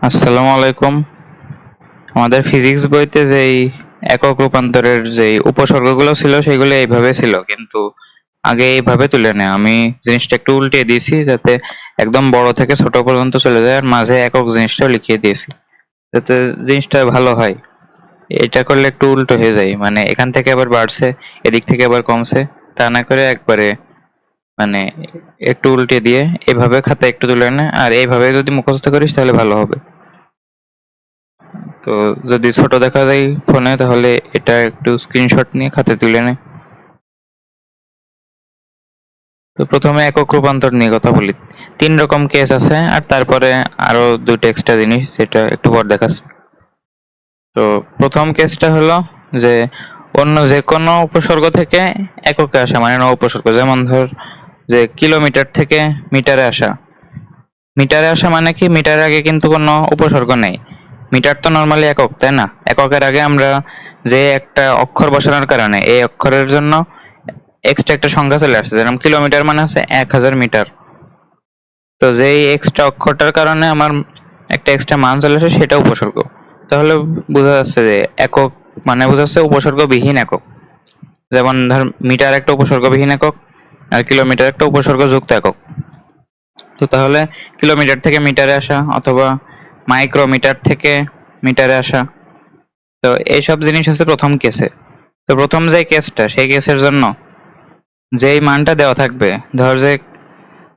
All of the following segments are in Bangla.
আসসালামু আলাইকুম। আমাদের ফিজিক্স বইতে যেই একক রূপান্তরের যেই উপসর্গগুলো ছিল সেগুলো এইভাবে ছিল, কিন্তু আগে এইভাবে তুলে নেয়। আমি জিনিসটা একটু উল্টিয়ে দিয়েছি যাতে একদম বড় থেকে ছোট পর্যন্ত চলে যায়, আর মাঝে একক জিনিসটাও লিখিয়ে দিয়েছি যাতে জিনিসটা ভালো হয়। এটা করলে একটু উল্টো হয়ে যায়, মানে এখান থেকে আবার বাড়ছে, এদিক থেকে আবার কমছে, তা না করে একবারে মানে একটু উল্টে দিয়ে এভাবে খাতা একটু তুলে নে, আর এইভাবে যদি মুখস্থ করিস তাহলে ভালো হবে। তো যদি ছোট দেখা যায় ফোনে তাহলে এটা একটু স্ক্রিনশট নিয়ে খাতে তুলে নে। তো প্রথমে একক রূপান্তর নিয়ে কথা বলি। 3 রকম কেস আছে, আর তারপরে আরো 2টা এক্সট্রা জিনিস যেটা একটু পর দেখাচ্ছি। তো প্রথম কেসটা হলো যে অন্য যে কোনো উপসর্গ থেকে এককে আসা, মানে ন উপসর্গ। যেমন ধর যে কিলোমিটার থেকে মিটারে আসা। মিটারে আসা মানে কি, মিটারের আগে কিন্তু কোনো উপসর্গ নেই। মিটার তো নর্মালি একক, তাই না? এককের আগে আমরা যে একটা অক্ষর বসানোর কারণে এই অক্ষরের জন্য এক্সট্রা একটা সংখ্যা চলে আসছে, যেরকম কিলোমিটার মানে আছে 1000 মিটার। তো যেই এক্সট্রা অক্ষরটার কারণে আমার একটা এক্সট্রা মান চলে আসে, সেটা উপসর্গ। তাহলে বোঝা যাচ্ছে যে একক মানে বোঝা যাচ্ছে উপসর্গবিহীন একক। যেমন ধর মিটার একটা উপসর্গবিহীন একক, আর কিলোমিটার একটা উপসর্গযুক্ত একক। তো তাহলে কিলোমিটার থেকে মিটারে আসা অথবা মাইক্রোমিটার থেকে মিটারে আসা, তো এইসব জিনিস আছে প্রথম কেসে। তো প্রথম যে কেসটা, সেই কেসের জন্য যেই মানটা দেওয়া থাকবে, ধর যে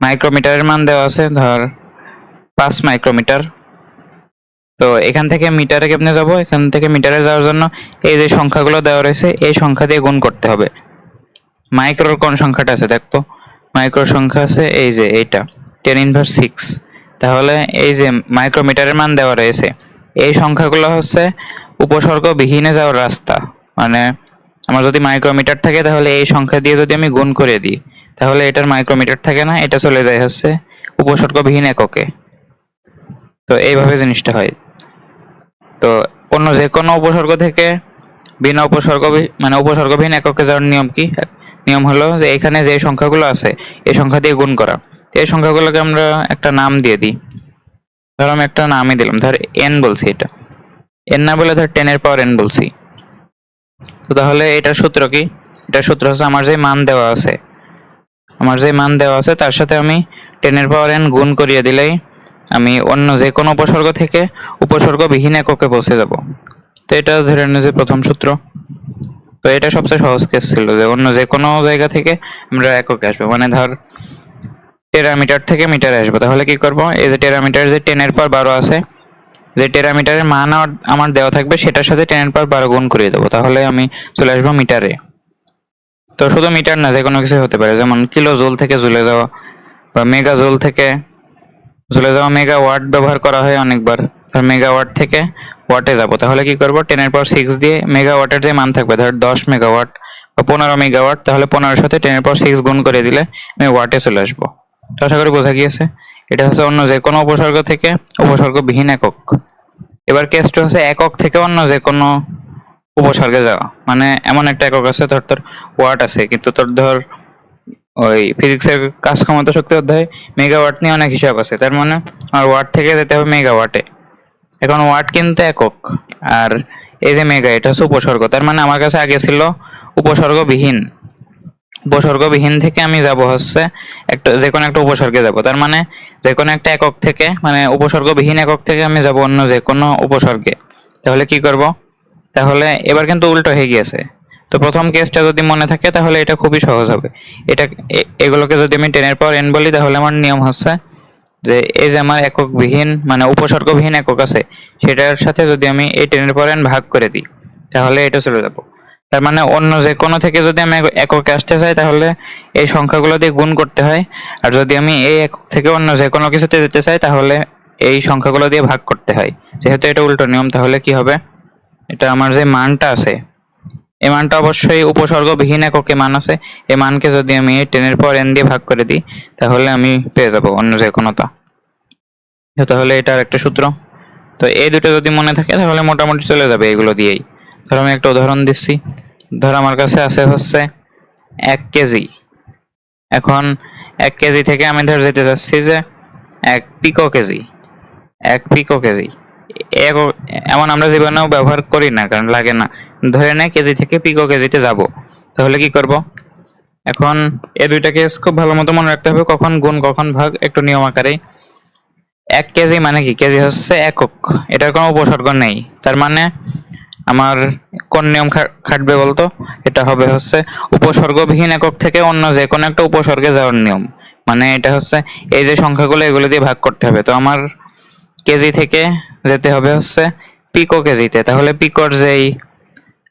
মাইক্রোমিটারের মান দেওয়া আছে ধর 5 মাইক্রোমিটার। তো এখান থেকে মিটারে কেমনে যাব, এখান থেকে মিটারে যাওয়ার জন্য এই যে সংখ্যাগুলো দেওয়া রয়েছে এই সংখ্যা দিয়ে গুণ করতে হবে। মাইক্রোর কোন সংখ্যাটা আছে দেখতো, মাইক্রোর সংখ্যা আছে এই যে এইটা 10⁻⁶। তাহলে এই যে মাইক্রোমিটারের মান দেওয়া রয়েছে, এই সংখ্যাগুলো হচ্ছে উপসর্গবিহীনে যাওয়ার রাস্তা। মানে আমার যদি মাইক্রোমিটার থাকে তাহলে এই সংখ্যা দিয়ে যদি আমি গুণ করে দিই তাহলে এটার মাইক্রোমিটার থাকে না, এটা চলে যায় হচ্ছে উপসর্গবিহীন এককে। তো এইভাবে জিনিসটা হয়। তো অন্য যে কোনো উপসর্গ থেকে বিনা মানে উপসর্গবিহীন এককে যাওয়ার নিয়ম কি? নিয়ম হলো যে এখানে যে সংখ্যাগুলো আছে এই সংখ্যা দিয়ে গুণ করা। এই সংখ্যাগুলোকে আমরা একটা নাম দিয়ে দিই। ধর আমি একটা নামই দিলাম, ধর n বলছি, এটা n না বলে ধর 10⁻n বলছি। তো তাহলে এটার সূত্র কি? এটার সূত্র হচ্ছে আমার যে মান দেওয়া আছে তার সাথে আমি 10⁻n গুণ করিয়ে দিলেই আমি অন্য যে কোনো উপসর্গ থেকে উপসর্গবিহীন এককে পৌঁছে যাব। তো এটা ধরে নিয়ে যে প্রথম সূত্র। তো এটা সবচেয়ে সহজ কেস ছিল যে অন্য যে কোনো জায়গা থেকে আমরা এককে আসবো। মানে ধর টেরামিটার থেকে মিটারে আসবো, তাহলে কি করব, এই যে টেরামিটার যে 10⁻12 আছে, যে টেরামিটারের মান আমার দেওয়া থাকবে সেটার সাথে 10⁻12 গুণ করিয়ে দেবো, তাহলে আমি চলে আসবো মিটারে। তো শুধু মিটার না, যে কোনো কিছু হতে পারে, যেমন কিলো জুল থেকে জুলে যাওয়া বা মেগা জুল থেকে জুলে যাওয়া। মেগা ওয়াট ব্যবহার করা হয় অনেকবার। ধর মেগা ওয়াট থেকে ওয়াটে যাব, তাহলে কি করব, 10⁻6 দিয়ে মেগা ওয়াটের যে মান থাকবে ধর 10 মেগাওয়াট বা 15 মেগাওয়াট, তাহলে 15-এর সাথে 10⁻6 গুণ করে দিলে আমি ওয়াটে চলে আসবো। তো আশা করি বোঝা গিয়েছে। এটা হচ্ছে অন্য যে কোনো উপসর্গ থেকে উপসর্গবিহীন একক। এবার কেসটা হচ্ছে একক থেকে অন্য যে কোনো উপসর্গে যাওয়া। মানে এমন একটা একক আছে, ধর তোর ওয়াট আছে, কিন্তু তোর ধর ওই ফিজিক্সের কাজ ক্ষমতা শক্তি অধ্যায়ে মেগাওয়াট নিয়ে অনেক হিসাব আছে, তার মানে আমার ওয়াট থেকে যেতে হবে মেগাওয়াটে। এখন ওয়াট কিন্তু একক, আর এই যে মেগা এটা হচ্ছে উপসর্গ, তার মানে আমার কাছে আগে ছিল উপসর্গবিহীন। উপসর্গবিহীন থেকে আমি যাব হচ্ছে একটা যে কোনো একটা উপসর্গে যাব, তার মানে যে কোনো একটা একক থেকে, মানে উপসর্গবিহীন একক থেকে আমি যাব অন্য যে কোনো উপসর্গে। তাহলে কি করব, তাহলে এবার কিন্তু উল্টো হয়ে গিয়েছে। তো প্রথম কেসটা যদি মনে থাকে তাহলে এটা খুবই সহজ হবে। এটা এগুলোকে যদি আমি 10⁻n বলি তাহলে আমার নিয়ম হচ্ছে যে এই যে আমার এককবিহীন মানে উপসর্গবিহীন একক আছে সেটার সাথে যদি আমি এই 10⁻n ভাগ করে দিই তাহলে এটা চলে যাব। তার মানে অন্য যে কোনো থেকে যদি আমি এককে আসতে চাই তাহলে এই সংখ্যাগুলো দিয়ে গুণ করতে হয়, আর যদি আমি এই একক থেকে অন্য যে কোনো কিছুতে যেতে চাই তাহলে এই সংখ্যাগুলো দিয়ে ভাগ করতে হয়। যেহেতু এটা উল্টো নিয়ম, তাহলে কি হবে, এটা আমার যে মানটা আছে এই মানটা অবশ্যই উপসর্গবিহীন এককে মান আছে, এই মানকে যদি আমি 10⁻n দিয়ে ভাগ করে দিই তাহলে আমি পেয়ে যাব অন্য যে কোনোটা। তাহলে এটার একটা সূত্র। তো এই দুটো যদি মনে থাকে তাহলে মোটামুটি চলে যাবে এগুলো দিয়েই। ধর আমি একটা উদাহরণ দিচ্ছি। ধর আমার কাছে আছে হচ্ছে 1 কেজি। এখন 1 কেজি থেকে আমি ধর যেতে চাচ্ছি যে 1 পিকো কেজি। 1 পিকো কেজি। এমন আমরা জীবনেও ব্যবহার করি না, কারণ লাগে না। ধরে নেয় কেজি থেকে পিকো কেজিতে যাব, তাহলে কি করব? এখন এই দুইটা কেস খুব ভালো মতো মনে রাখতে হবে, কখন গুণ কখন ভাগ, একটু নিয়ম আকারে। 1 কেজি মানে কি? কেজি হচ্ছে একক, এটার কোনো উপসর্গ নেই। তার মানে আমার কোন নিয়ম খাটবে বলতো? এটা হবে হচ্ছে উপসর্গবিহীন একক থেকে অন্য যে কোনো একটা উপসর্গে যাওয়ার নিয়ম। মানে এটা হচ্ছে এই যে সংখ্যাগুলো এগুলো দিয়ে ভাগ করতে হবে। তো আমার কেজি থেকে যেতে হবে হচ্ছে পিকো কেজিতে। তাহলে পিকোর যেই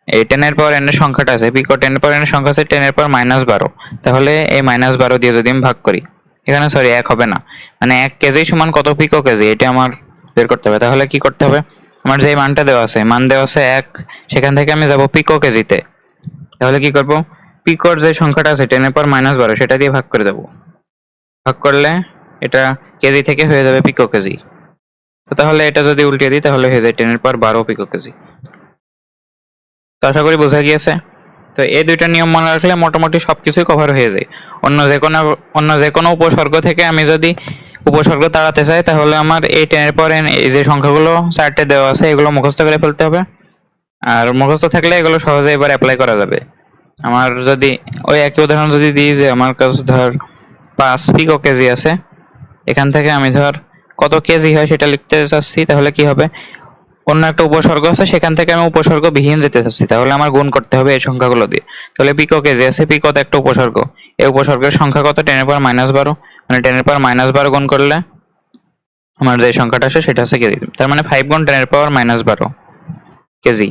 এই 10^n এর সংখ্যাটা আছে, পিকো 10^n এর সংখ্যা আছে 10^-12। তাহলে এই -12 দিয়ে যদি আমি ভাগ করি, এখানে সরি 1 হবে না, মানে 1 কেজি সমান কত পিকো কেজি এটা আমার বের করতে হবে। তাহলে কি করতে হবে? আমার যে মানটা দেওয়া আছে, মান দেওয়া আছে 1, সেখান থেকে আমি যাব পিকো কেজিতে। তাহলে কি করব? পিকোর যে সংখ্যাটা আছে 10^-12 সেটা দিয়ে ভাগ করে দেব। ভাগ করলে এটা কেজি থেকে হয়ে যাবে পিকো কেজি। তো তাহলে এটা যদি উল্টে দিই তাহলে হয়ে যায় 10^12 পিকো কেজি। তো আশা করি বোঝা গিয়েছে। তো এই দুইটা নিয়ম মনে রাখলে মোটামুটি সবকিছুই কভার হয়ে যায়। অন্য যে কোনো উপসর্গ থেকে আমি যদি উপসর্গ তাড়াতে চাই, তাহলে আমার এই 10^n এই যে সংখ্যাগুলো 4টে দেওয়া আছে এগুলো মুখস্থ করে ফেলতে হবে। আর মুখস্থ থাকলে এগুলো সহজে এবার অ্যাপ্লাই করা যাবে। আমার যদি ওই একই উদাহরণ যদি দিই যে আমার কাছে ধর 5 পিকো কেজি আছে, এখান থেকে আমি ধর কত কেজি হয় সেটা লিখতে চাচ্ছি, তাহলে কি হবে? অন্য একটা উপসর্গ আছে, সেখান থেকে আমি উপসর্গ বিহীন যেতে চাচ্ছি, তাহলে আমার গুণ করতে হবে এই সংখ্যাগুলো দিয়ে। তাহলে পিকো কেজি আছে, পিকোতে একটা উপসর্গ, এই উপসর্গের সংখ্যা কত? 10^-12, মানে 10^-12 গুণ করলে আমার যে সংখ্যাটা আসে সেটা হচ্ছে কেজি। তার মানে 5 গুণ 10^-12 কেজি।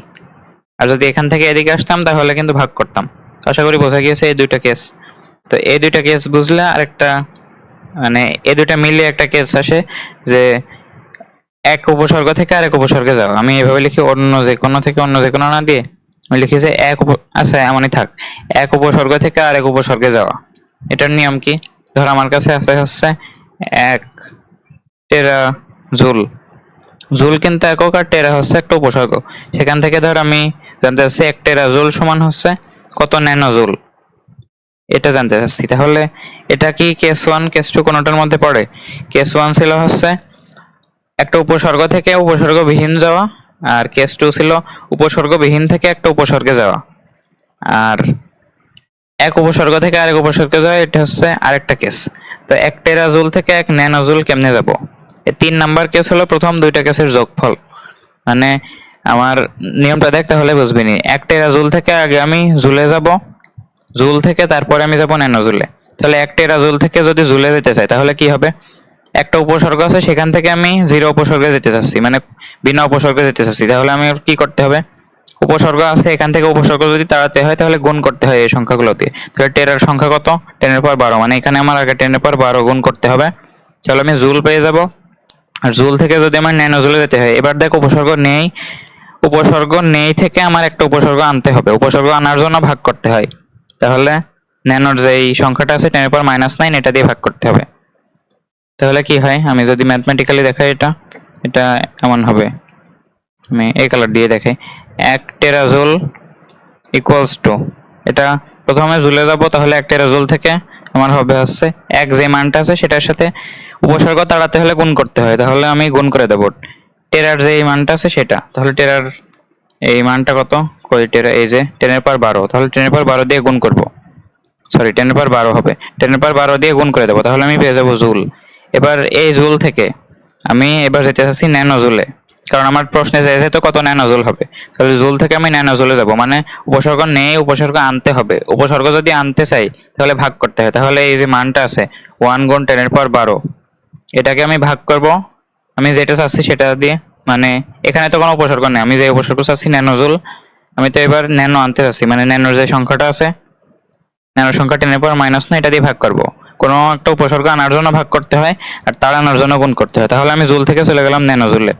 আর যদি এখান থেকে এদিকে আসতাম তাহলে কিন্তু ভাগ করতাম। আশা করি বোঝা গিয়েছে এই দুইটা কেস। তো এই দুইটা কেস বুঝলে আরেকটা, মানে এই দুইটা মিলিয়ে একটা কেস আসে যে এক উপসর্গ থেকে আরেক উপসর্গে যাও। আমি এভাবে লিখি, অন্য যে কোনো থেকে অন্য যে কোনো না দিয়ে আমি লিখি যে আচ্ছা এমনই থাক, এক উপসর্গ থেকে আরেক উপসর্গে যাওয়া। এটার নিয়ম কি? ধর আমার কাছে আছে হচ্ছে 1 টেরা জুল। জুল কিন্তু একক আর টেরা হচ্ছে একটা উপসর্গ। সেখান থেকে ধর আমি জানতে চাচ্ছি 1 টেরা জুল সমান হচ্ছে কত ন্যানো জুল, এটা জানতে চাচ্ছি। তাহলে এটা কি কেস 1 কেস 2 কোনোটার মধ্যে পড়ে? কেস 1 ছিল হচ্ছে একটা উপসর্গ থেকে উপসর্গবিহীন যাওয়া, আর কেস 2 ছিল উপসর্গবিহীন থেকে একটা উপসর্গে যাওয়া। আর এক উপসর্গ থেকে আরেক উপসর্গে যাওয়া, এটা হচ্ছে আরেকটা কেস। তো 1 টেরাজুল থেকে 1 ন্যানোজুল কেমনে যাব? এই 3 নাম্বার কেস হলো প্রথম দুইটা কেসের যোগফল। মানে আমার নিয়মটা দেখ তাহলে বুঝবি নি। 1 টেরাজুল থেকে আগে আমি জুলে যাব, জুল থেকে তারপরে আমি যাব ন্যানোজুলে। তাহলে 1 টেরাজুল থেকে যদি জুলে যেতে চাই তাহলে কি হবে? একটা উপসর্গ আছে, সেখান থেকে আমি 0 উপসর্গে যেতে চাচ্ছি, মানে বিনা উপসর্গে যেতে চাচ্ছি। তাহলে আমি কি করতে হবে? উপসর্গ আছে, এখান থেকে উপসর্গ যদি তাড়াতে হয় তাহলে গুণ করতে হয় এই সংখ্যাগুলো দিয়ে। তাহলে টেরার সংখ্যা কত? 10^12, মানে এখানে আমার আগে 10^12 গুণ করতে হবে। তাহলে আমি জুল পেয়ে যাব। আর জুল থেকে যদি আমার ন্যানো জুলে যেতে হয়, এবার দেখ উপসর্গ নেই থেকে আমার একটা উপসর্গ আনতে হবে, উপসর্গ আনার জন্য ভাগ করতে হয়। তাহলে ন্যানোর যে সংখ্যাটা আছে 10^-9 এটা দিয়ে ভাগ করতে হবে। তাহলে কি হয়? আমি যদি ম্যাথমেটিক্যালি দেখাই, এটা এমন হবে, আমি এই কালার দিয়ে দেখাই। 1 টেরাজুল ইকুয়ালস টু, এটা প্রথমে জুলে যাব, তাহলে 1 টেরাজুল থেকে আমার হবে হচ্ছে 1 যে মানটা আছে সেটার সাথে উপসর্গ তাড়াতে হলে গুণ করতে হয়, তাহলে আমি গুণ করে দেব টেরার যে মানটা আছে সেটা। তাহলে টেরার এই মানটা কত? কই টেরা, এই যে 10^12, তাহলে 10^12 দিয়ে গুণ করব, সরি 10^12 হবে, 10^12 দিয়ে গুণ করে দেবো, তাহলে আমি পেয়ে যাবো জুল। এবার এই জুল থেকে আমি এবার যেতে চাচ্ছি ন্যানো জুলে, কারণ আমার প্রশ্নে চাইছে তো কত ন্যানো জুল হবে। তাহলে জুল থেকে আমি ন্যানো জুলে যাব, মানে উপসর্গ নেই, উপসর্গ আনতে হবে। উপসর্গ যদি আনতে চাই তাহলে ভাগ করতে হয়। তাহলে এই যে মানটা আছে 1 গুণ 10^12, এটাকে আমি ভাগ করব আমি যেটা চাচ্ছি সেটা দিয়ে। মানে এখানে তো কোনো উপসর্গ নেই, আমি যে উপসর্গ চাচ্ছি ন্যানো জুল, আমি তো এবার ন্যানো আনতে চাচ্ছি, মানে ন্যানোর যে সংখ্যাটা আছে, ন্যানো সংখ্যা 10^-9 এটা দিয়ে ভাগ করব। কোনো একটা উপসর্গ আনার জন্য ভাগ করতে হয়, আর তাড়ানোর জন্য গুণ করতে হয়। তাহলে আমি জুল থেকে চলে গেলাম ন্যানো জুলে।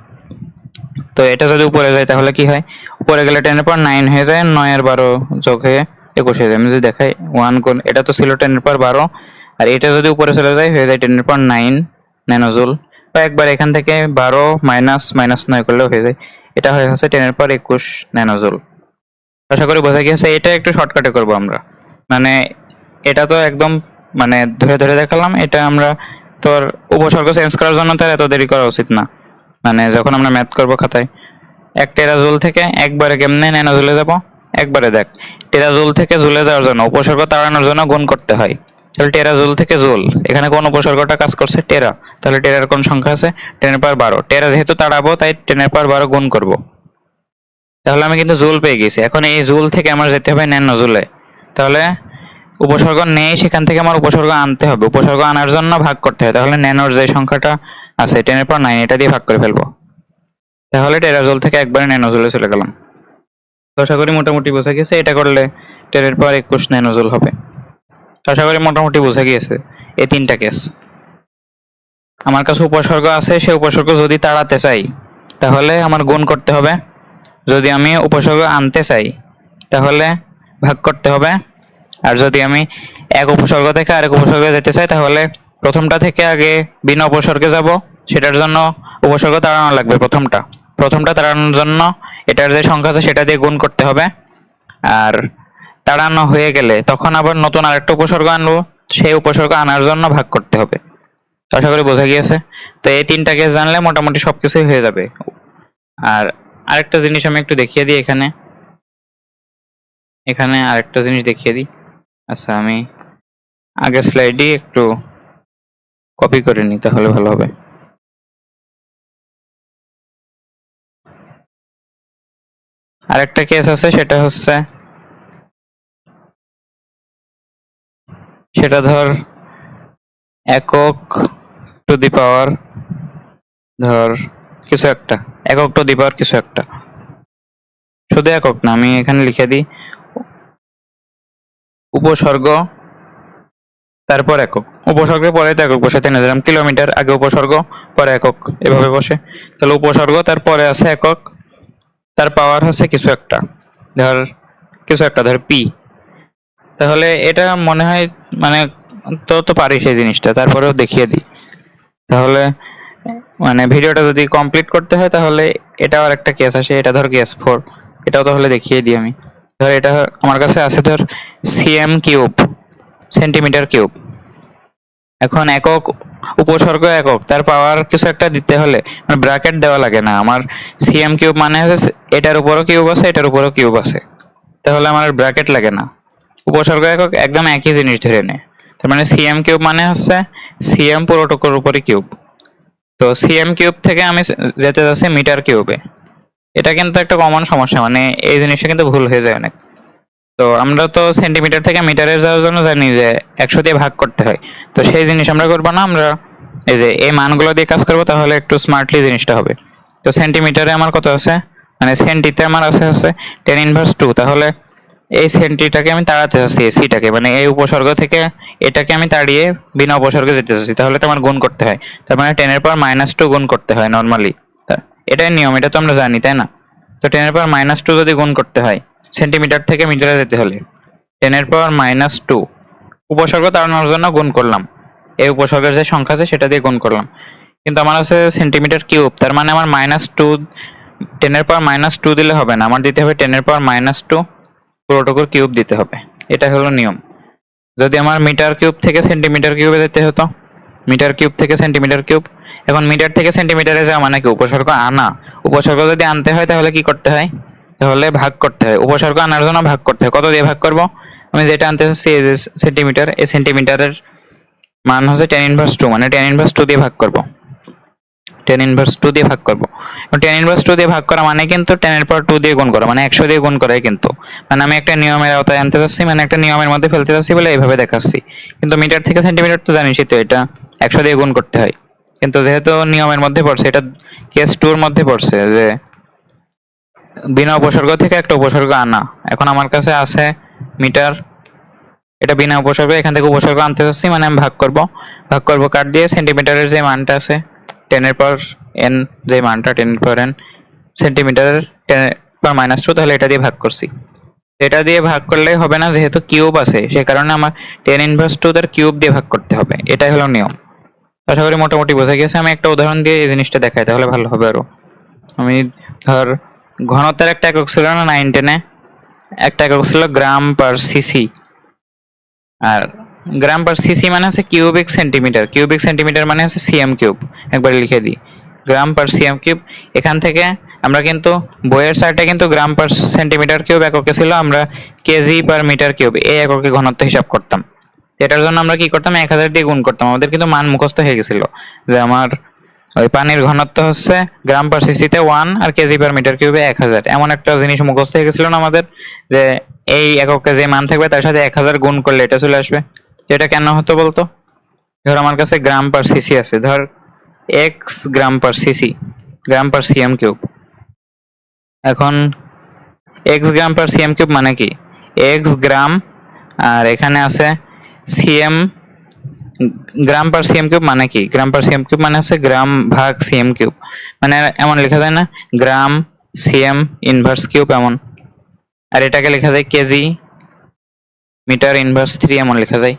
তো এটা যদি উপরে যায় তাহলে কি হয়? উপরে গেলে 10^9 হয়ে যায়, 9 আর 12 যোগ হয়ে 21 হয়ে যায়। আমি যদি দেখাই 1 গুণ, এটা তো ছিল 10^12, আর এটা যদি উপরে চলে যায় হয়ে যায় 10^9 ন্যানোজুল। বা একবার এখান থেকে 12 মাইনাস 9 করলেও হয়ে যায়, এটা হয়ে হচ্ছে 10^21 ন্যানোজুল। আশা করি বোঝা গিয়েছে। এটা একটু শর্টকাটে করব আমরা, মানে এটা তো একদম মানে ধরে ধরে দেখালাম। এটা আমরা তোর উপসর্গ চেঞ্জ করার জন্য তার এত দেরি করা উচিত না, মানে যখন আমরা ম্যাথ করব খাতায়, 1 টেরাজুল থেকে একবারে কেমনে ন্যানোজুলে যাব, একবারে দেখ, টেরাজুল থেকে জুলে যাওয়ার জন্য উপসর্গ তাড়ানোর জন্য গুণ করতে হয়। তাহলে টেরাজুল থেকে জুল, এখানে কোন উপসর্গটা কাজ করছে, টেরা, তাহলে টেরার কোন সংখ্যা আছে, 10^12। টেরা যেহেতু তাড়াবো তাই 10^12 গুণ করব। তাহলে আমি কিন্তু জুল পেয়ে গেছি। এখন এই জুল থেকে আমার যেতে হবে ন্যানোজুলে, তাহলে উপসর্গ নেই, সেখান থেকে আমার উপসর্গ আনতে হবে। উপসর্গ আনার জন্য ভাগ করতে হয়, তাহলে ন্যানোর যে সংখ্যাটা আছে 10^9 এটা দিয়ে ভাগ করে ফেলবো। তাহলে টেরাজুল থেকে একবারে ন্যানোজুলে চলে গেলাম। তো আশা করি মোটামুটি বোঝা গেছে। এটা করলে 10^21 ন্যানোজুল হবে। তো আশা করি মোটামুটি বোঝা গিয়েছে এই 3টা কেস। আমার কাছে উপসর্গ আছে, সে উপসর্গ যদি তাড়াতে চাই তাহলে আমার গুণ করতে হবে। যদি আমি উপসর্গ আনতে চাই তাহলে ভাগ করতে হবে। আর যদি আমি এক উপসর্গ থেকে আরেক উপসর্গে যেতে চাই তাহলে প্রথমটা থেকে আগে বিনা উপসর্গে যাব, সেটার জন্য উপসর্গ তাড়ানো লাগবে। প্রথমটা তাড়ানোর জন্য এটার যে সংখ্যা আছে সেটা দিয়ে গুণ করতে হবে। আর তাড়ানো হয়ে গেলে তখন আবার নতুন আরেকটা উপসর্গ আনবো, সেই উপসর্গ আনার জন্য ভাগ করতে হবে। আশা করি বোঝা গিয়েছে। তো এই 3টা কেস জানলে মোটামুটি সবকিছুই হয়ে যাবে। আর আরেকটা জিনিস আমি একটু দেখিয়ে দিই এখানে আরেকটা জিনিস দেখিয়ে দিই। আচ্ছা, আমি আগের স্লাইডই একটু কপি করে নিই, তাহলে ভালো হবে। আরেকটা কেস আছে, সেটা ধর একক টু দি পাওয়ার, ধর কিছু একটা, একক টু দি পাওয়ার কিছু একটা, শুধু একক না, আমি এখানে লিখে দিই উপসর্গ তারপর একক, উপসর্গের পরে তো একক বসাতে না, যেরকম কিলোমিটার আগে উপসর্গ পরে একক, এভাবে বসে। তাহলে উপসর্গ তারপরে আছে একক, তার পাওয়ার হচ্ছে কিছু একটা, ধর পি। তাহলে এটা মনে হয় মানে তো পারি সেই জিনিসটা, তারপরেও দেখিয়ে দিই। তাহলে মানে ভিডিওটা যদি কমপ্লিট করতে হয় তাহলে এটাও আর একটা কেস আসে, এটা ধর কেস 4, এটাও তাহলে দেখিয়ে দিই আমি। ধর এটা আমার কাছে আছে ধর সিএম কিউব, সেন্টিমিটার কিউব। এখন একক উপসর্গ একক, তার পাওয়ার কিছু একটা দিতে হলে ব্র্যাকেট দেওয়া লাগে না। আমার সিএম কিউব মানে হচ্ছে এটার উপরও কিউব আছে, এটার উপরও কিউব আছে, তাহলে আমার ব্র্যাকেট লাগে না। উপসর্গ একক একদম একই জিনিস ধরে নেয়। তার মানে সিএম কিউব মানে হচ্ছে সিএম পুরোটুকুর উপরই কিউব। তো সিএম কিউব থেকে আমি যেতে যাচ্ছি মিটার কিউবে। এটা কিন্তু একটা কমন সমস্যা, মানে এই জিনিসটা কিন্তু ভুল হয়ে যায় অনেক। তো আমরা তো সেন্টিমিটার থেকে মিটারে যাওয়ার জন্য জানি যে 100 দিয়ে ভাগ করতে হয়। তো সেই জিনিস আমরা করবো না, আমরা এই যে এই মানগুলো দিয়ে কাজ করবো, তাহলে একটু স্মার্টলি জিনিসটা হবে। তো সেন্টিমিটারে আমার কত আছে, মানে সেন্টিতে আমার আছে 10^2। তাহলে এই সেন্টিটাকে আমি তাড়াতে চাচ্ছি, সিটাকে, মানে এই উপসর্গ থেকে এটাকে আমি তাড়িয়ে বিনা উপসর্গে যেতে চাচ্ছি, তাহলে তো আমার গুণ করতে হয়। তার মানে 10^-2 গুণ করতে হয় নর্মালি। এটাই নিয়ম, এটা তো আমরা জানি, তাই না? তো 10^-2 যদি গুণ করতে হয় সেন্টিমিটার থেকে মিটারে যেতে হলে, 10^-2 উপসর্গ তাড়ানোর জন্য গুণ করলাম, এই উপসর্গের যে সংখ্যা আছে সেটা দিয়ে গুণ করলাম। কিন্তু আমার আছে সেন্টিমিটার কিউব, তার মানে আমার -2, 10^-2 দিলে হবে না, আমার দিতে হবে 10^-2 পুরোটুকুর কিউব দিতে হবে। এটা হলো নিয়ম। যদি আমার মিটার কিউব থেকে সেন্টিমিটার কিউবে যেতে হতো, মিটার কিউব থেকে সেন্টিমিটার কিউব, এখন মিটার থেকে সেন্টিমিটারে যাওয়া মানে কি উপসর্গ আনা। উপসর্গ যদি আনতে হয় তাহলে কি করতে হয়, তাহলে ভাগ করতে হয়। উপসর্গ আনার জন্য ভাগ করতে হয়। কত দিয়ে ভাগ করব, আমি যেটা আনতে চাচ্ছি এই যে সেন্টিমিটার, এই সেন্টিমিটারের মান হচ্ছে 10^2, মানে 10^2 দিয়ে ভাগ করব, 10^2 দিয়ে ভাগ করব। 10^2 দিয়ে ভাগ করা মানে কিন্তু 10^2 দিয়ে গুণ করা, মানে 100 দিয়ে গুণ করাই কিন্তু, মানে আমি একটা নিয়মের আওতায় আনতে চাচ্ছি, মানে একটা নিয়মের মধ্যে ফেলতে চাচ্ছি বলে এইভাবে দেখাচ্ছি। কিন্তু মিটার থেকে সেন্টিমিটার তো জানিসই, তো এটা 100 দিয়ে গুণ করতে হয়। কিন্তু যেহেতু নিয়মের মধ্যে পড়ছে, এটা কেস 2 মধ্যে পড়ছে যে বিনা উপসর্গ থেকে একটা উপসর্গ আনা। এখন আমার কাছে আছে মিটার, এটা বিনা উপসর্গ, এখান থেকে উপসর্গ আনতে চাচ্ছি, মানে আমি ভাগ করব কাট দিয়ে সেন্টিমিটারের যে মানটা আছে 10^n, যে মানটা 10^n সেন্টিমিটারের 10^-2, তাহলে এটা দিয়ে ভাগ করছি। এটা দিয়ে ভাগ করলে হবে না, যেহেতু কিউব আছে সে কারণে আমার 10^2 তার কিউব দিয়ে ভাগ করতে হবে। এটাই হলো নিয়ম। আশা করি মোটামুটি বোঝা গেছে। আমি একটা উদাহরণ দিয়ে এই জিনিসটা দেখাই, তাহলে ভালো হবে আরো। আমি ধর ঘনত্বের একটা একক ছিল না 9-10-এ, একটা একক ছিল গ্রাম পার সিসি। আর গ্রাম পার সিসি মানে হচ্ছে কিউবিক সেন্টিমিটার, কিউবিক সেন্টিমিটার মানে হচ্ছে সিএম কিউব। একবার লিখে দিই, গ্রাম পার সিএম কিউব। এখান থেকে আমরা কিন্তু বইয়ের চার্টে কিন্তু গ্রাম পার সেন্টিমিটার কিউব এককে ছিল, আমরা কেজি পার মিটার কিউব এই এককে ঘনত্ব হিসাব করতাম। এটার জন্য আমরা কি করতাম, 1000 দিয়ে গুণ করতাম। আমাদের কিন্তু মান মুখস্থ হয়ে গেছিল যে আমার ওই পানির ঘনত্ব হচ্ছে গ্রাম পার সিসিতে 1 আর কেজি পার মিটার কিউবে 1000। এমন একটা জিনিস মুখস্থ হয়ে গেছিল না আমাদের, যে এই এককে যে মান থাকবে তার সাথে 1000 গুণ করলে এটা চলে আসবে। তো এটা কেন হতো বলতো? ধর আমার কাছে গ্রাম পার সিসি আছে, ধর এক্স গ্রাম পার সিসি, গ্রাম পার সিএম কিউব। এখন এক্স গ্রাম পার সিএম কিউব মানে কি, এক্স গ্রাম আর এখানে আছে সিএম। গ্রাম পার সিএম কিউব মানে কি, গ্রাম পার সিএম কিউব মানে হচ্ছে গ্রাম ভাগ সিএম কিউব। মানে এমন লেখা যায় না, গ্রাম সিএম ইনভার্স কিউব এমন। আর এটাকে লেখা যায় কেজি মিটার ইনভার্স 3 এমন লেখা যায়।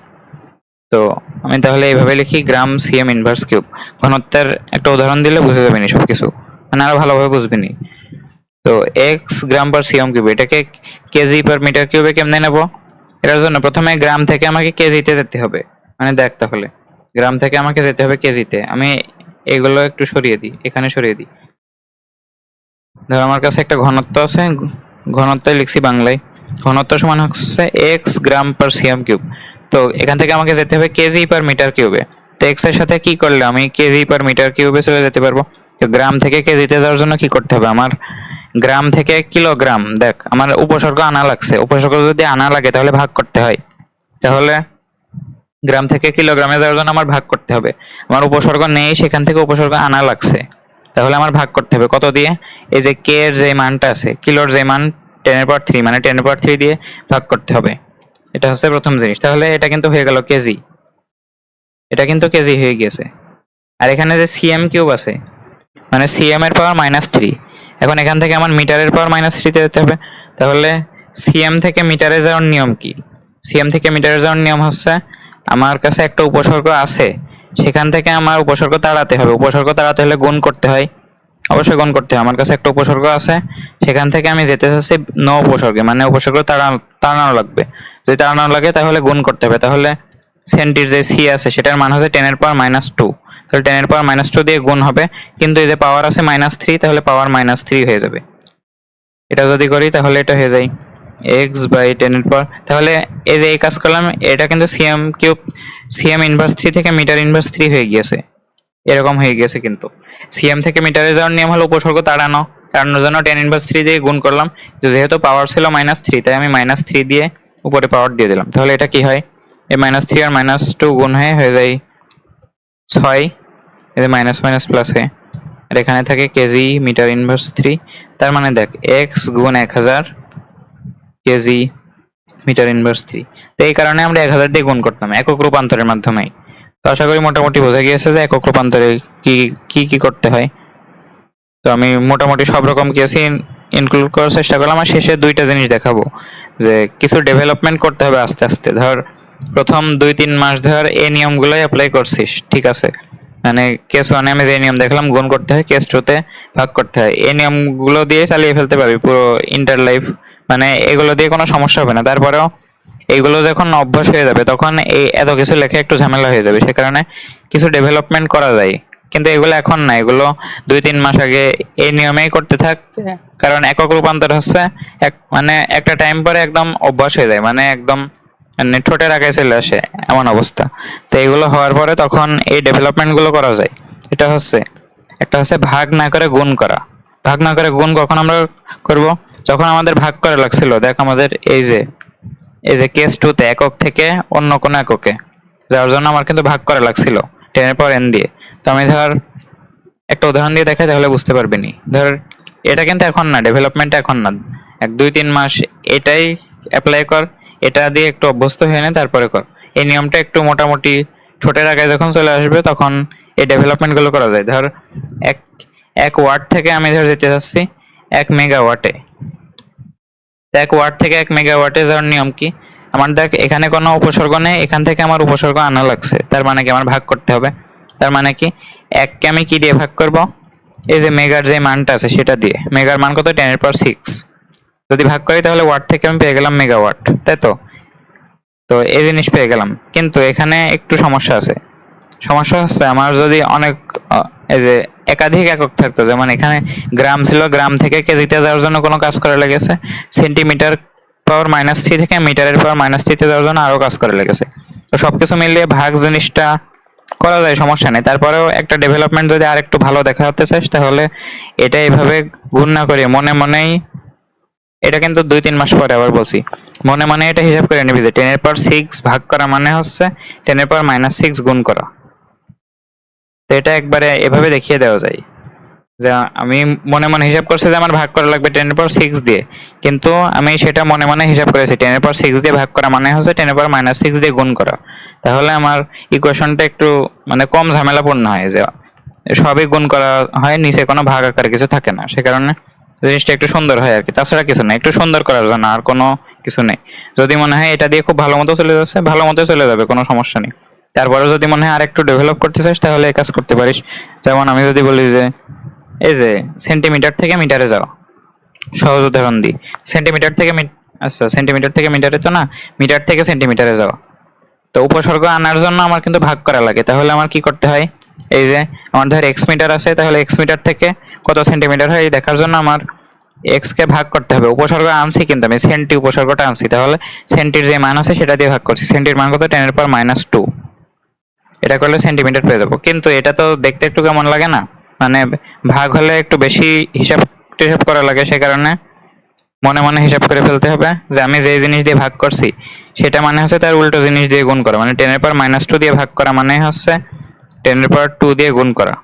তো আমি তাহলে এইভাবে লিখি, গ্রাম সিএম ইনভার্স কিউব। ঘনত্বের একটা উদাহরণ দিলে বুঝে যাবে নি সবকিছু, মানে আরো ভালোভাবে বুঝবি নি। তো এক্স গ্রাম পার সিএম কিউব, এটাকে কেজি পার মিটার কিউবে কেমনে নেব? এটার জন্য প্রথমে গ্রাম থেকে আমাকে কেজিতে যেতে হবে। মানে দেখ, তাহলে গ্রাম থেকে আমাকে যেতে হবে কেজিতে। আমি এগুলো একটু সরিয়ে দিই, এখানে সরিয়ে দিই। ধর আমার কাছে একটা ঘনত্ব আছে, ঘনত্ব লিখছি বাংলায়, ঘনত্ব সমান হচ্ছে এক্স গ্রাম পার সিএম কিউব। তো এখান থেকে আমাকে যেতে হবে কেজি পার মিটার কিউবে। তো এক্স এর সাথে কি করলে আমি কেজি পার মিটার কিউবে চলে যেতে পারবো। তো গ্রাম থেকে কেজিতে যাওয়ার জন্য কি করতে হবে আমার, গ্রাম থেকে কিলোগ্রাম, দেখ আমার উপসর্গ আনা লাগছে, উপসর্গ যদি আনা লাগে তাহলে ভাগ করতে হয়। তাহলে গ্রাম থেকে কিলোগ্রামে যাওয়ার জন্য আমার ভাগ করতে হবে। আমার উপসর্গ নেই, সেখান থেকে উপসর্গ আনা লাগছে, তাহলে আমার ভাগ করতে হবে কত দিয়ে, এই যে কে এর যে মানটা আছে, কিলোর যে মান 10^3, মানে 10^3 দিয়ে ভাগ করতে হবে। এটা হচ্ছে প্রথম জিনিস। তাহলে এটা কিন্তু হয়ে গেল কেজি, এটা কিন্তু কেজি হয়ে গেছে। আর এখানে যে সিএম কিউব আছে, মানে সিএম এর পাওয়ার -3। এখন এখান থেকে আমার মিটারের পাওয়ার -3 তে যেতে হবে। তাহলে সিএম থেকে মিটারে যাওয়ার নিয়ম কি, সিএম থেকে মিটারে যাওয়ার নিয়ম হচ্ছে, আমার কাছে একটা উপসর্গ আছে, সেখান থেকে আমার উপসর্গ তাড়াতে হবে। উপসর্গ তাড়াতে হলে গুণ করতে হয়, অবশ্যই গুণ করতে হয়। আমার কাছে একটা উপসর্গ আছে, সেখান থেকে আমি যেতে চাচ্ছি ন উপসর্গে, মানে উপসর্গ তাড়ানো লাগবে। যদি তাড়ানো লাগে তাহলে গুণ করতে হবে। তাহলে সেন্টির যে সি আছে সেটার মান হচ্ছে 10^-2, তাহলে 10^-2 দিয়ে গুণ হবে। কিন্তু এই যে পাওয়ার আছে -3, তাহলে পাওয়ার -3 হয়ে যাবে। এটা যদি করি তাহলে এটা হয়ে যায় x/10^, তাহলে এই যে এই কাজ করলাম, এটা কিন্তু সিএম কিউব, সিএম ইনভার্স 3 থেকে মিটার ইনভার্স 3 হয়ে গিয়েছে, এরকম হয়ে গেছে। কিন্তু সিএম থেকে মিটারে যাওয়ার নিয়ম হলো উপসর্গ তাড়ানোর জন্য 10^3 দিয়ে গুণ করলাম। যেহেতু পাওয়ার ছিল -3, তাই আমি -3 দিয়ে উপরে পাওয়ার দিয়ে দিলাম। তাহলে এটা কি হয়, এই -3 আর -2 গুণ হয়ে যায় 6, এই যে মাইনাস মাইনাস প্লাস হয়ে, আর এখানে থাকে কেজি মিটার ইনভার্স 3। তার মানে দেখ, এক্স গুণ 1000 কেজি মিটার ইনভার্স 3। তো এই কারণে আমরা 1000 দিয়ে গুণ করতাম একক রূপান্তরের মাধ্যমে। তো আশা করি মোটামুটি বোঝা গিয়েছে যে একক রূপান্তরে কি কি কি করতে হয়। তো আমি মোটামুটি সব রকম কেসই ইনক্লুড করার চেষ্টা করলাম। আর শেষে দুইটা জিনিস দেখাবো, যে কিছু ডেভেলপমেন্ট করতে হবে আস্তে আস্তে। ধর প্রথম 2-3 মাস ধর এই নিয়মগুলোই অ্যাপ্লাই করছিস, ঠিক আছে, মানে কেস 1 আমি যে নিয়ম দেখলাম গুণ করতে হয়, কেস 2-তে ভাগ করতে হয়, এই নিয়মগুলো দিয়ে চালিয়ে ফেলতে পারবি পুরো ইন্টার লাইফ, মানে এগুলো দিয়ে কোনো সমস্যা হবে না। তারপরেও এইগুলো যখন অভ্যাস হয়ে যাবে তখন এই এত কিছু লেখা একটু ঝামেলা হয়ে যাবে, সে কারণে কিছু ডেভেলপমেন্ট করা যায়। কিন্তু এগুলো এখন না, এগুলো 2-3 মাস আগে এই নিয়মেই করতে থাক। কারণ একক রূপান্তর হচ্ছে মানে একটা টাইম পরে একদম অভ্যাস হয়ে যায়, মানে একদম মানে ঠোঁটের আগে চলে আসে এমন অবস্থা। তো এগুলো হওয়ার পরে তখন এই ডেভেলপমেন্ট গুলো করা যায়। এটা হচ্ছে একটা হচ্ছে ভাগ না করে গুণ করা। ভাগ না করে গুণ কখন আমরা করব, যখন আমাদের ভাগ করা লাগছিল। দেখ আমাদের এই যে কেস 2-তে একক থেকে অন্য কোনো এককে যার জন্য আমার কিন্তু ভাগ করা লাগছিল 10^n দিয়ে। তো আমি ধর একটা উদাহরণ দিয়ে দেখাই, তাহলে বুঝতে পারবি নি। ধর এটা কিন্তু এখন না, ডেভেলপমেন্ট এখন না, 1-2-3 মাস এটাই অ্যাপ্লাই কর, এটা দিয়ে একটু অভ্যস্ত হয়ে নে, তারপরে কর। এই নিয়মটা একটু মোটামুটি ঠোঁটের আগে যখন চলে আসবে তখন এই ডেভেলপমেন্ট গুলো করা যায়। ধর এক ওয়াট থেকে আমি ধর যেতে চাচ্ছি 1 মেগাওয়াটে। 1 ওয়াট থেকে 1 মেগাওয়াটে যাওয়ার নিয়ম কি, আমার দেখ এখানে কোনো উপসর্গ নেই, এখান থেকে আমার উপসর্গ আনা লাগছে, তার মানে কি আমার ভাগ করতে হবে। তার মানে কি, 1কে আমি কি দিয়ে ভাগ করব, এই যে মেগার যে মানটা আছে সেটা দিয়ে। মেগার মান কত, 10^6। যদি ভাগ করি তাহলে ওয়াট থেকে আমি পেয়ে গেলাম মেগাওয়াট, তাই তো। তো এই জিনিস পেয়ে গেলাম, কিন্তু এখানে একটু সমস্যা আছে। সমস্যা হচ্ছে আমার যদি অনেক এই যে একাধিক একক থাকতো, যেমন এখানে গ্রাম ছিল, গ্রাম থেকে কেজিতে যাওয়ার জন্য কোনো কাজ করা লেগেছে, সেন্টিমিটার পাওয়ার -3 থেকে মিটারের পাওয়ার -3 তে যাওয়ার জন্য আরো কাজ করা লেগেছে। তো সবকিছু মিলিয়ে ভাগ জিনিসটা করা যায়, সমস্যা নেই। তারপরেও একটা ডেভেলপমেন্ট যদি আর একটু ভালো দেখাতে চাস তাহলে এটা এইভাবে গুণ না করে মনে মনেই, এটা কিন্তু 2-3 মাস পরে আবার বলছি, মনে মনে এটা হিসাব করে নিবি যে 10^6 ভাগ করা মানে হচ্ছে 10^-6 গুণ করা। তো এটা একবারে এভাবে দেখিয়ে দেওয়া যায় যে আমি মনে মনে হিসাব করছি যে আমার ভাগ করা লাগবে 10^6 দিয়ে, কিন্তু আমি সেটা মনে মনে হিসাব করেছি 10^6 দিয়ে ভাগ করা মানে হচ্ছে 10^-6 দিয়ে গুণ করা। তাহলে আমার ইকুয়েশনটা একটু মানে কম ঝামেলাপূর্ণ হয়, যে সবই গুণ করা হয়, নিচে কোনো ভাগ আকার কিছু থাকে না, সে কারণে জিনিসটা একটু সুন্দর হয় আর কি। তাছাড়া কিছু না, একটু সুন্দর করার জন্য, আর কোনো কিছু নেই। যদি মনে হয় এটা দিয়ে খুব ভালো মতো চলে যাচ্ছে, ভালো মতো চলে যাবে, কোনো সমস্যা নেই। তারপরে যদি মনে হয় আর একটু ডেভেলপ করতে চাস তাহলে এই কাজ করতে পারিস। যেমন আমি যদি বলি যে এই যে সেন্টিমিটার থেকে মিটারে যাও, সহজ উদাহরণ দিই। সেন্টিমিটার থেকে আচ্ছা, সেন্টিমিটার থেকে মিটারে তো না, মিটার থেকে সেন্টিমিটারে যাও। তো উপসর্গ আনার জন্য আমার কিন্তু ভাগ করা লাগে, তাহলে আমার কি করতে হয়, এই যে আমার ধর এক্স মিটার আছে, তাহলে এক্স মিটার থেকে কত সেন্টিমিটার হয় দেখার জন্য আমার এক্স কে ভাগ করতে হবে। উপসর্গ আনছি কিন্তু আমি সেন্টি উপসর্গটা আনছি, তাহলে সেন্টির যে মান আছে সেটা দিয়ে ভাগ করছি। সেন্টির মান কত, 10^-2। এটা করলে সেন্টিমিটার পেয়ে যাবো। কিন্তু এটা তো দেখতে একটু কেমন লাগে না, মানে ভাগ হলে একটু বেশি হিসাব টিসাব করা লাগে, সে কারণে মনে মনে হিসাব করে ফেলতে হবে যে আমি যে জিনিস দিয়ে ভাগ করছি সেটা মানে হচ্ছে তার উল্টো জিনিস দিয়ে গুণ করা, মানে 10^-2 দিয়ে ভাগ করা মানে হচ্ছে 10^2 দিয়ে গুণ করা।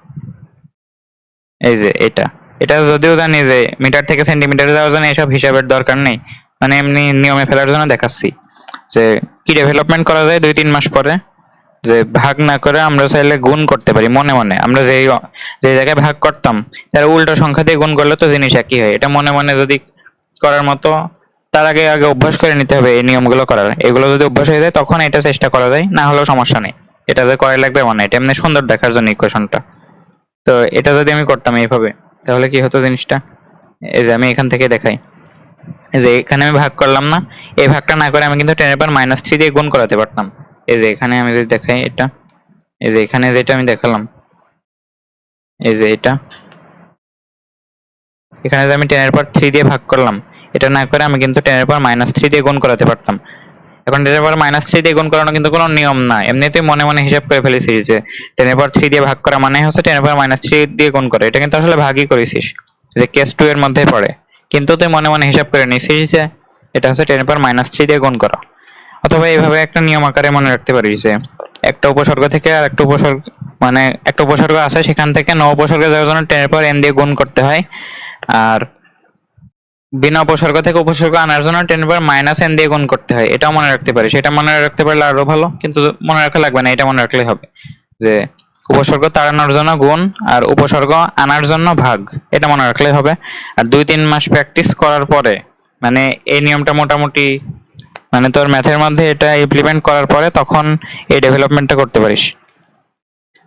এই যে এটা এটা যদিও জানি যে মিটার থেকে সেন্টিমিটারে যাওয়ার জন্য এসব হিসাবের দরকার নেই, মানে এমনি নিয়মে ফেলার জন্য দেখাচ্ছি যে কি ডেভেলপমেন্ট করা যায় 2-3 মাস পরে। যে ভাগ না করে আমরা চাইলে গুণ করতে পারি মনে মনে, আমরা যে জায়গায় ভাগ করতাম তার উল্টো সংখ্যা দিয়ে গুণ করলে তো জিনিস একই হয়। এটা মনে মনে যদি করার মতো, তার আগে আগে অভ্যাস করে নিতে হবে এই নিয়মগুলো করার। এগুলো যদি অভ্যাস হয়ে যায় তখন এটা চেষ্টা করা যায়, না হলেও সমস্যা নেই। এটা যে করা লাগবে মানে এটা এমনি সুন্দর দেখার জন্য ইকুয়েশনটা। তো এটা যদি আমি করতাম এইভাবে তাহলে কি হতো জিনিসটা, এই যে আমি এখান থেকে দেখাই, এই যে এখানে আমি ভাগ করলাম না, এই ভাগটা না করে আমি কিন্তু 10^-3 দিয়ে গুণ করাতে পারতাম। এই যে এখানে আমি যদি দেখাই এটা, এই যে এখানে যেটা আমি দেখালাম, এই যে এটা এখানে যে আমি 10^3 দিয়ে ভাগ করলাম, এটা না করে আমি কিন্তু 10^-3 দিয়ে গুণ করাতে পারতাম। এখন 10^-3 দিয়ে গুণ করানো কিন্তু কোনো নিয়ম না, এমনিতেই মনে মনে হিসাব করে ফেলেছি যে 10^3 দিয়ে ভাগ করা মানে হচ্ছে 10^-3 দিয়ে গুণ করে। এটা কিন্তু আসলে ভাগই করেছিস, যে কেস 2 এর মধ্যে পড়ে, কিন্তু তুই মনে মনে হিসাব করে নিছিস যে এটা হচ্ছে 10^-3 দিয়ে গুণ করা। অথবা এইভাবে একটা নিয়ম আকারে মনে রাখতে পারিস যে একটা উপসর্গ থেকে আর একটা উপসর্গ, মানে একটা উপসর্গ আছে সেখান থেকে ন উপসর্গে যাওয়ার জন্য 10^n দিয়ে গুণ করতে হয়, আর বিনা উপসর্গ থেকে উপসর্গ আনার জন্য 10^-n দিয়ে গুণ করতে হয়। এটাও মনে রাখতে পারিস, এটা মনে রাখতে পারলে আরো ভালো, কিন্তু মনে রাখা লাগবে না, এটা মনে রাখলেই হবে যে উপসর্গ তাড়ানোর জন্য গুণ আর উপসর্গ আনার জন্য ভাগ, এটা মনে রাখলেই হবে। আর 2-3 মাস প্র্যাকটিস করার পরে মানে এই নিয়মটা মোটামুটি, মানে তোর ম্যাথের মধ্যে এটা ইমপ্লিমেন্ট করার পরে তখন এই ডেভেলপমেন্টটা করতে পারিস।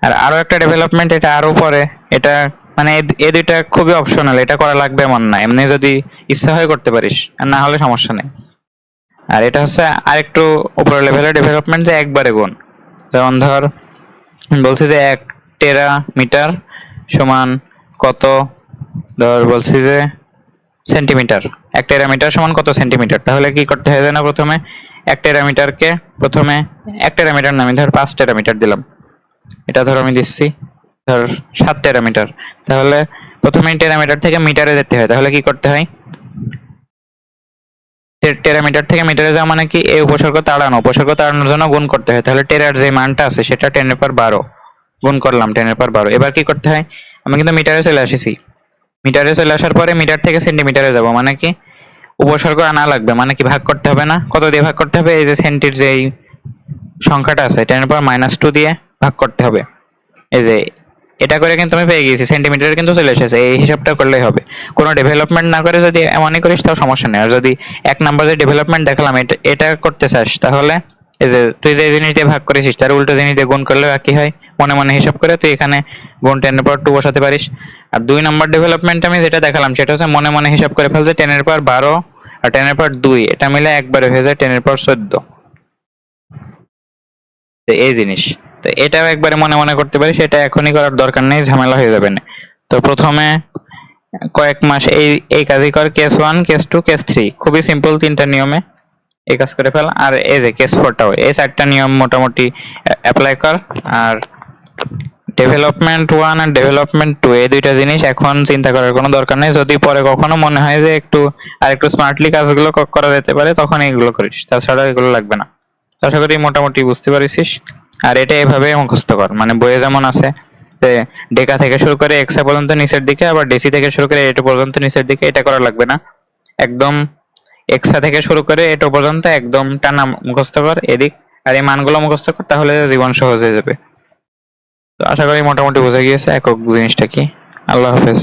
আর আরো একটা ডেভেলপমেন্ট, এটা আরো পরে, এটা মানে এই দুইটা খুবই অপশনাল, এটা করা লাগবে এমন না, এমনি যদি ইচ্ছা হয় করতে পারিস, আর না হলে সমস্যা নেই। আর এটা হচ্ছে আরেকটু উপরের লেভেলের ডেভেলপমেন্ট, যে একবারে গুণ। যেমন ধর বলছি যে 1 টেরামিটার সমান কত, ধর বলছি যে সেন্টিমিটার, 1 টেরামিটার সমান কত সেন্টিমিটার, তাহলে কি করতে হয় জানো, প্রথমে 1 টেরামিটারকে প্রথমে 1 টেরামিটার না, আমি ধর 5 টেরামিটার দিলাম, এটা ধর আমি দিচ্ছি ধর 7 টেরামিটার, তাহলে প্রথমে টেরামিটার থেকে মিটারে যেতে হয়, তাহলে কি করতে হয়, টেরামিটার থেকে মিটারে যাওয়া মানে কি এই উপসর্গ তাড়ানো, উপসর্গ তাড়ানোর জন্য গুণ করতে হয়। তাহলে টেরার যে মানটা আছে সেটা 10^12 গুণ করলাম 10^12। এবার কি করতে হয়, আমি কিন্তু মিটারে চলে আসিছি, মিটারে চলে আসার পরে মিটার থেকে সেন্টিমিটারে যাব, মানে কি উপসর্গ আনা লাগবে, মানে কি ভাগ করতে হবে না, কত দিয়ে ভাগ করতে হবে, এই যে সেন্টির যে সংখ্যাটা আছে 10^-2 দিয়ে ভাগ করতে হবে। এই যে এটা করে কিন্তু আমি পেয়ে গেছি, সেন্টিমিটারে কিন্তু চলে এসেছে, এই হিসাবটা করলেই হবে। কোনো ডেভেলপমেন্ট না করে যদি এমনই করিস তাও সমস্যা নেই। আর যদি 1 নাম্বার যে ডেভেলপমেন্ট দেখালাম এটা করতে চাস, তাহলে এই যে তুই যে জিনিস দিয়ে ভাগ করেছিস তার উল্টো জিনিস দিয়ে গুণ করলেও একই হয়, মনে মনে হিসাব করে তুই এখানে গুণ 10^2 বসাতে পারিস। আর 2 নাম্বার ডেভেলপমেন্ট আমি যেটা দেখালাম সেটা হচ্ছে মনে মনে হিসাব করে ফেলছে 10^12 আর 10^2, এটা মিলে একবারে হয়ে যায় 10^14। এই জিনিস, তো এটাও একবারে মনে মনে করতে পারি, সেটা এখনই করার দরকার নেই, ঝামেলা হয়ে যাবে না। তো প্রথমে কয়েক মাস এই এই কাজই কর, কেস 1, কেস 2, কেস 3, খুবই সিম্পল 3টা নিয়মে এই কাজ করে ফেল। আর এই যে কেস 4টাও, এই 4টা নিয়ম মোটামুটি অ্যাপ্লাই কর। আর ডেভেলপমেন্ট 1 আর ডেভেলপমেন্ট 2 এই দুইটা জিনিস এখন চিন্তা করার কোনো দরকার নেই। যদি পরে কখনো মনে হয় যে একটু স্মার্টলি কাজগুলো করা যেতে পারে, তখন এগুলো করিস, তাছাড়া এগুলো লাগবে না। তো আশা করি মোটামুটি বুঝতে পারিস। আর এটা এভাবে মুখস্থ কর, মানে বইয়ে যেমন আছে যে ডেকা থেকে শুরু করে এক্সা পর্যন্ত নিচের দিকে, আবার ডেসি থেকে শুরু করে এটো পর্যন্ত নিচের দিকে, এটা করা লাগবে না। একদম এক্সা থেকে শুরু করে এটো পর্যন্ত একদম টানা মুখস্থ কর এদিক, আর এই মানগুলো মুখস্থ কর, তাহলে জীবন সহজ হয়ে যাবে। তো আশা করি মোটামুটি বোঝা গিয়েছে একক জিনিসটা কি। আল্লাহ হাফেজ।